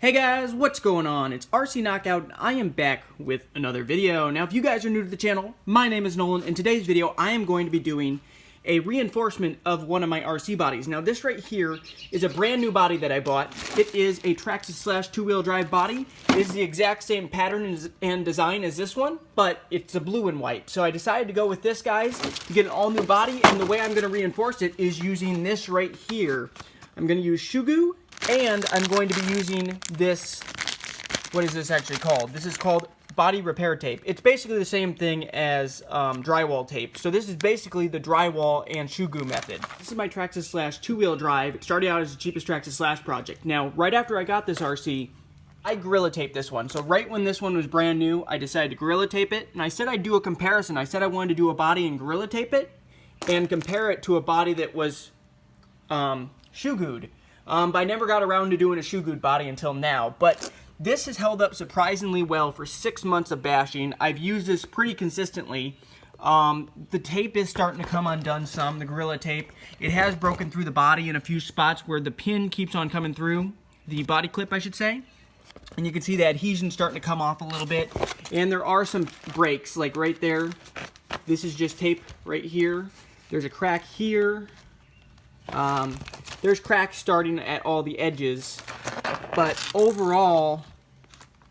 Hey guys, what's going on? It's RC Knockout and I am back with another video. Now if you guys are new to the channel, my name is Nolan. In today's video I am going to be doing a reinforcement of one of my RC bodies. Now this right here is a brand new body that I bought. It is a Traxxas Slash two-wheel drive body. It is the exact same pattern and design as this one, but it's a blue and white. So I decided to go with this, guys, to get an all-new body, and the way I'm going to reinforce it is using this right here. I'm going to use Shoe-Goo, and I'm going to be using this, what is this actually called? This is called body repair tape. It's basically the same thing as drywall tape. So this is basically the drywall and Shoe-Goo method. This is my Traxxas Slash two-wheel drive. It started out as the cheapest Traxxas Slash project. Now, right after I got this RC, I Gorilla Taped this one. So right when this one was brand new, I decided to Gorilla Tape it, and I said I'd do a comparison. I said I wanted to do a body and Gorilla Tape it, and compare it to a body that was Shoe-Gooed. But I never got around to doing a Shoe-Gooed body until now. But this has held up surprisingly well for 6 months of bashing. I've used this pretty consistently. The tape is starting to come undone some, the Gorilla Tape. It has broken through the body in a few spots where the pin keeps on coming through, the body clip I should say. And you can see the adhesion starting to come off a little bit. And there are some breaks, like right there. This is just tape right here. There's a crack here. There's cracks starting at all the edges, but overall,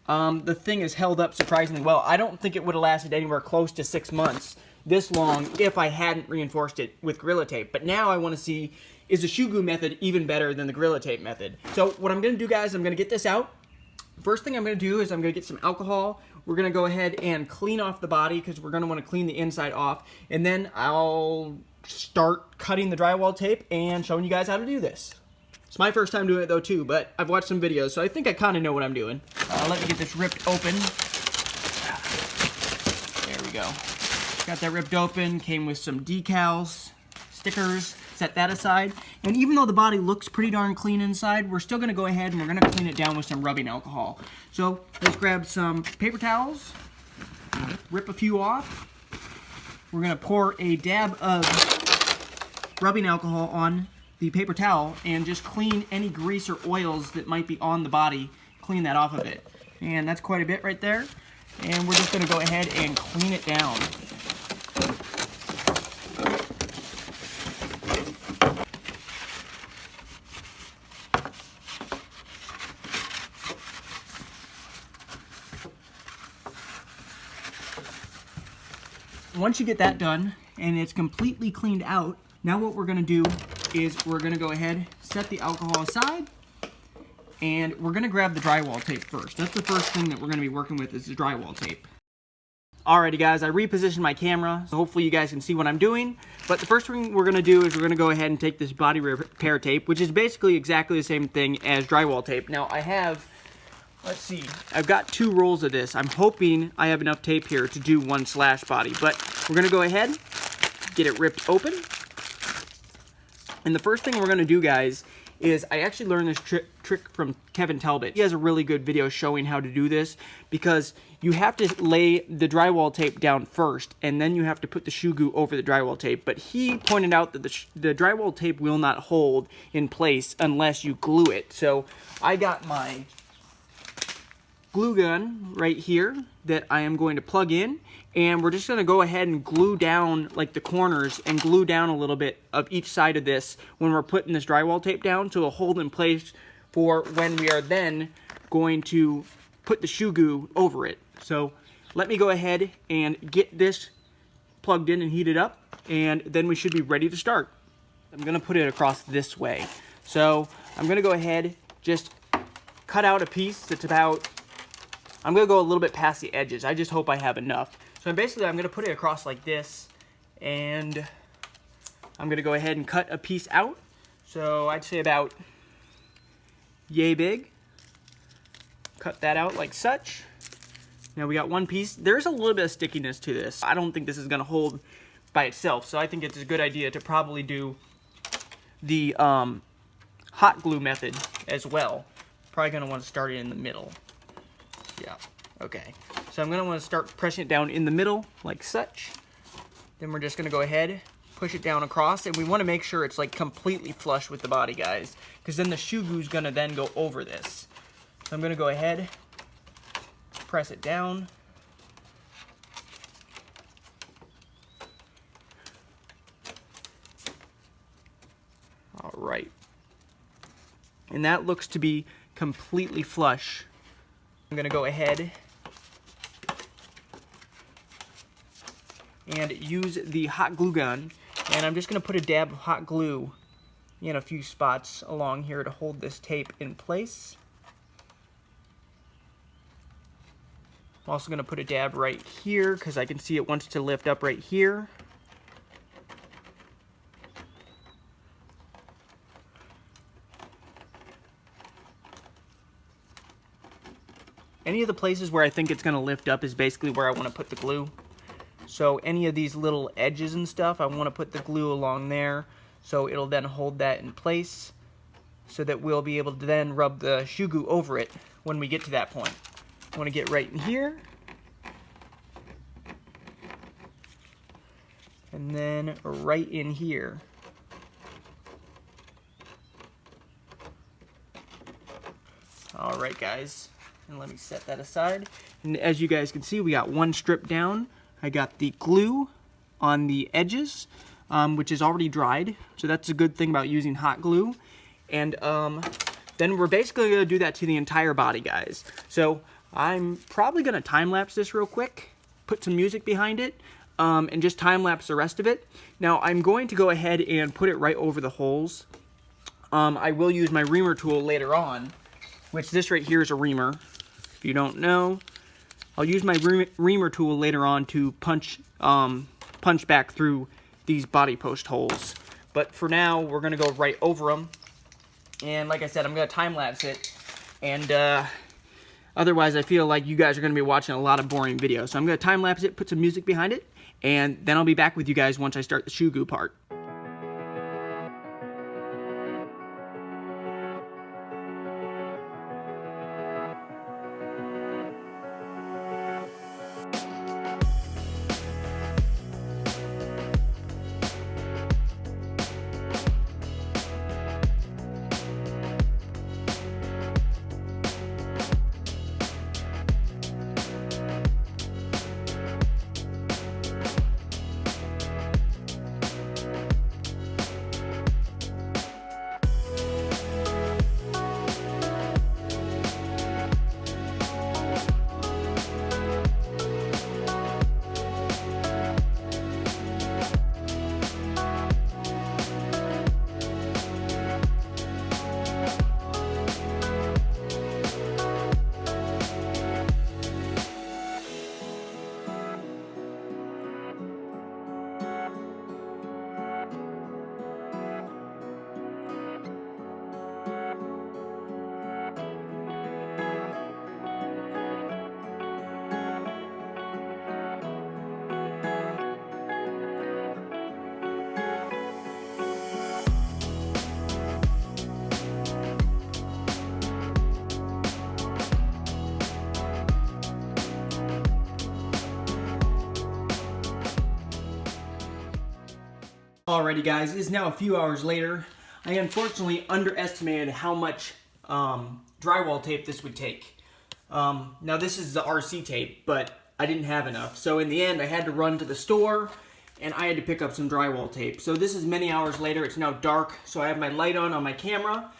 the thing has held up surprisingly well. I don't think it would have lasted anywhere close to 6 months this long if I hadn't reinforced it with Gorilla Tape. But now I want to see, is the Shoe-Goo method even better than the Gorilla Tape method? So what I'm going to do, guys, I'm going to get this out. First thing I'm going to do is I'm going to get some alcohol. We're going to go ahead and clean off the body because we're going to want to clean the inside off. And then I'll start cutting the drywall tape and showing you guys how to do this. It's my first time doing it though too, but I've watched some videos, so I think I kind of know what I'm doing. Let me get this ripped open. There we go. Got that ripped open, came with some decals, stickers, set that aside. And even though the body looks pretty darn clean inside, we're still gonna go ahead and we're gonna clean it down with some rubbing alcohol. So let's grab some paper towels, rip a few off. We're gonna pour a dab of rubbing alcohol on the paper towel and just clean any grease or oils that might be on the body, clean that off of it. And that's quite a bit right there. And we're just gonna go ahead and clean it down. Once you get that done and it's completely cleaned out, now what we're going to do is we're going to go ahead, set the alcohol aside, and we're going to grab the drywall tape first. That's the first thing that we're going to be working with is the drywall tape. Alrighty guys, I repositioned my camera, so hopefully you guys can see what I'm doing. But the first thing we're going to do is we're going to go ahead and take this body repair tape, which is basically exactly the same thing as drywall tape. Now I have, let's see, I've got 2 rolls of this. I'm hoping I have enough tape here to do 1 slash body, but we're going to go ahead, get it ripped open. And the first thing we're going to do, guys, is I actually learned this trick from Kevin Talbot. He has a really good video showing how to do this because you have to lay the drywall tape down first and then you have to put the Shoe-Goo over the drywall tape. But he pointed out that the drywall tape will not hold in place unless you glue it. So I got my glue gun right here that I am going to plug in, and we're just going to go ahead and glue down like the corners and glue down a little bit of each side of this when we're putting this drywall tape down to a hold in place for when we are then going to put the Shoe-Goo over it. So let me go ahead and get this plugged in and heated up, and then we should be ready to start. I'm going to put it across this way. So I'm going to go ahead, just cut out a piece that's about, I'm going to go a little bit past the edges. I just hope I have enough. So basically I'm going to put it across like this, and I'm going to go ahead and cut a piece out. So I'd say about yay big. Cut that out like such. Now we got 1 piece. There's a little bit of stickiness to this. I don't think this is going to hold by itself, so I think it's a good idea to probably do the hot glue method as well. Probably going to want to start it in the middle. Yeah, okay. So I'm going to want to start pressing it down in the middle, like such. Then we're just going to go ahead, push it down across, and we want to make sure it's like completely flush with the body, guys, because then the Shoe-Goo's going to then go over this. So I'm going to go ahead, press it down. All right. And that looks to be completely flush. I'm going to go ahead and use the hot glue gun, and I'm just going to put a dab of hot glue in a few spots along here to hold this tape in place. I'm also going to put a dab right here because I can see it wants to lift up right here. Any of the places where I think it's going to lift up is basically where I want to put the glue. So any of these little edges and stuff, I want to put the glue along there so it'll then hold that in place so that we'll be able to then rub the Shoe-Goo over it when we get to that point. I want to get right in here. And then right in here. Alright guys, and let me set that aside. And as you guys can see, we got one strip down. I got the glue on the edges, which is already dried, so that's a good thing about using hot glue. And then we're basically going to do that to the entire body, guys. So I'm probably going to time-lapse this real quick, put some music behind it, and just time-lapse the rest of it. Now I'm going to go ahead and put it right over the holes. I will use my reamer tool later on, which this right here is a reamer. If you don't know, I'll use my reamer tool later on to punch back through these body post holes. But for now, we're going to go right over them. And like I said, I'm going to time-lapse it. And otherwise, I feel like you guys are going to be watching a lot of boring videos. So I'm going to time-lapse it, put some music behind it, and then I'll be back with you guys once I start the Shoe-Goo part. Alrighty guys, it is now a few hours later. I unfortunately underestimated how much drywall tape this would take. Now this is the RC tape, but I didn't have enough. So in the end, I had to run to the store and I had to pick up some drywall tape. So this is many hours later. It's now dark, so I have my light on my camera,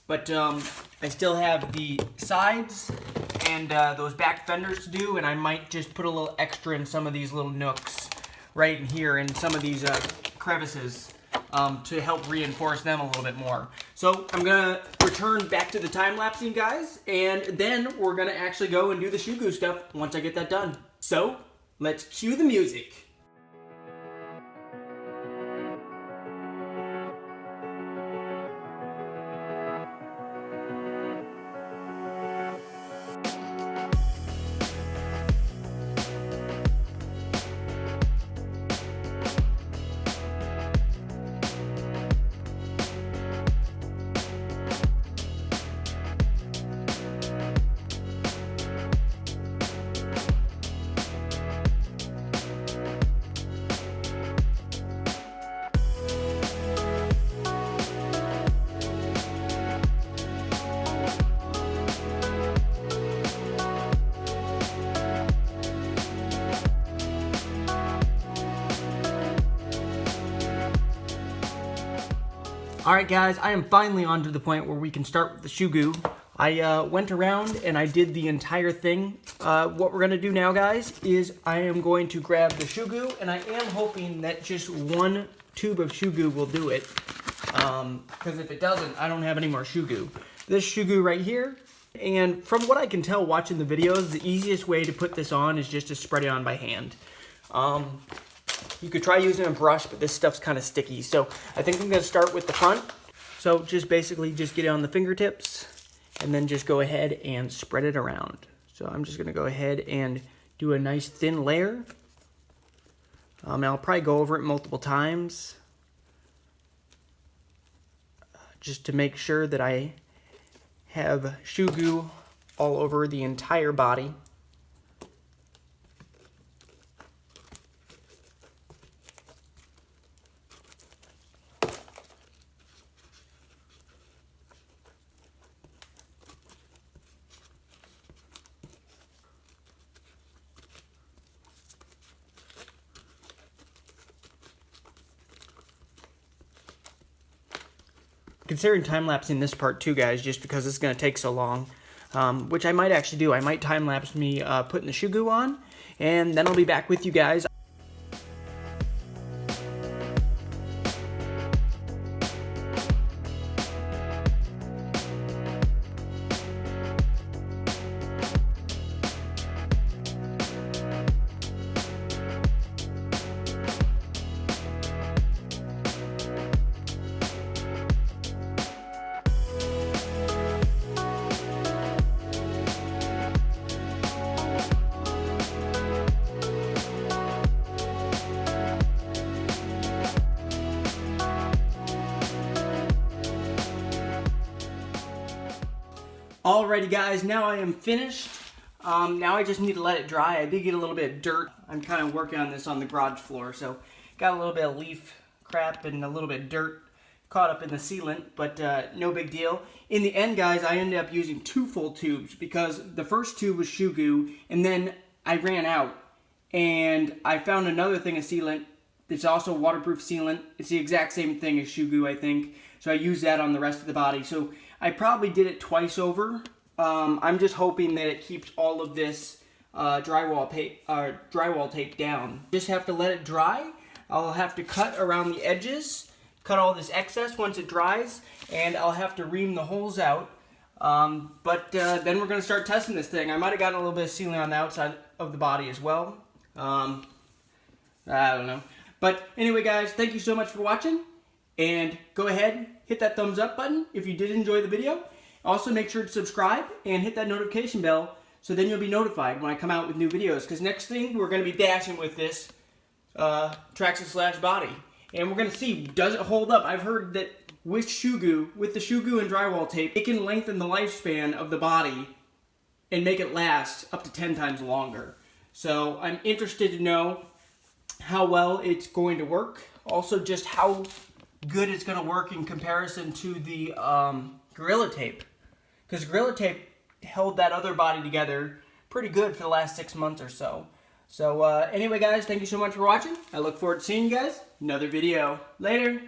but I still have the sides and those back fenders to do, and I might just put a little extra in some of these little nooks right in here and some of these crevices to help reinforce them a little bit more. So I'm gonna return back to the time-lapsing, guys, and then we're gonna actually go and do the Shoe-Goo stuff once I get that done. So let's cue the music. Alright guys, I am finally on to the point where we can start with the Shoe-Goo. I went around and I did the entire thing. What we're going to do now, guys, is I am going to grab the Shoe-Goo, and I am hoping that just one tube of Shoe-Goo will do it. Because if it doesn't, I don't have any more Shoe-Goo. This Shoe-Goo right here, and from what I can tell watching the videos, the easiest way to put this on is just to spread it on by hand. You could try using a brush, but this stuff's kind of sticky. So I think I'm going to start with the front. So just basically just get it on the fingertips and then just go ahead and spread it around. So I'm just going to go ahead and do a nice thin layer. And I'll probably go over it multiple times just to make sure that I have Shoe-Goo all over the entire body. Considering time-lapsing this part too, guys, just because it's going to take so long, which I might actually do. I might time-lapse me putting the Shoe-Goo on, and then I'll be back with you guys. Alrighty guys, now I am finished. Now I just need to let it dry. I did get a little bit of dirt. I'm kind of working on this on the garage floor, so got a little bit of leaf crap and a little bit of dirt caught up in the sealant, but no big deal. In the end, guys, I ended up using 2 full tubes because the first tube was Shoe-Goo, and then I ran out, and I found another thing of sealant. It's also waterproof sealant. It's the exact same thing as Shoe-Goo, I think. So I used that on the rest of the body. So I probably did it twice over. I'm just hoping that it keeps all of this drywall tape down. Just have to let it dry. I'll have to cut around the edges, cut all this excess once it dries, and I'll have to ream the holes out. Then we're going to start testing this thing. I might have gotten a little bit of sealing on the outside of the body as well. I don't know. But anyway, guys, thank you so much for watching. And go ahead, hit that thumbs up button if you did enjoy the video. Also, make sure to subscribe and hit that notification bell so then you'll be notified when I come out with new videos. Because next thing, we're going to be dashing with this Traxxas Slash body. And we're going to see, does it hold up? I've heard that with the Shoe-Goo and Drywall Tape, it can lengthen the lifespan of the body and make it last up to 10 times longer. So I'm interested to know how well it's going to work. Also, just how good it's going to work in comparison to the Gorilla Tape. Because Gorilla Tape held that other body together pretty good for the last 6 months or so. So anyway, guys, thank you so much for watching. I look forward to seeing you guys in another video. Later.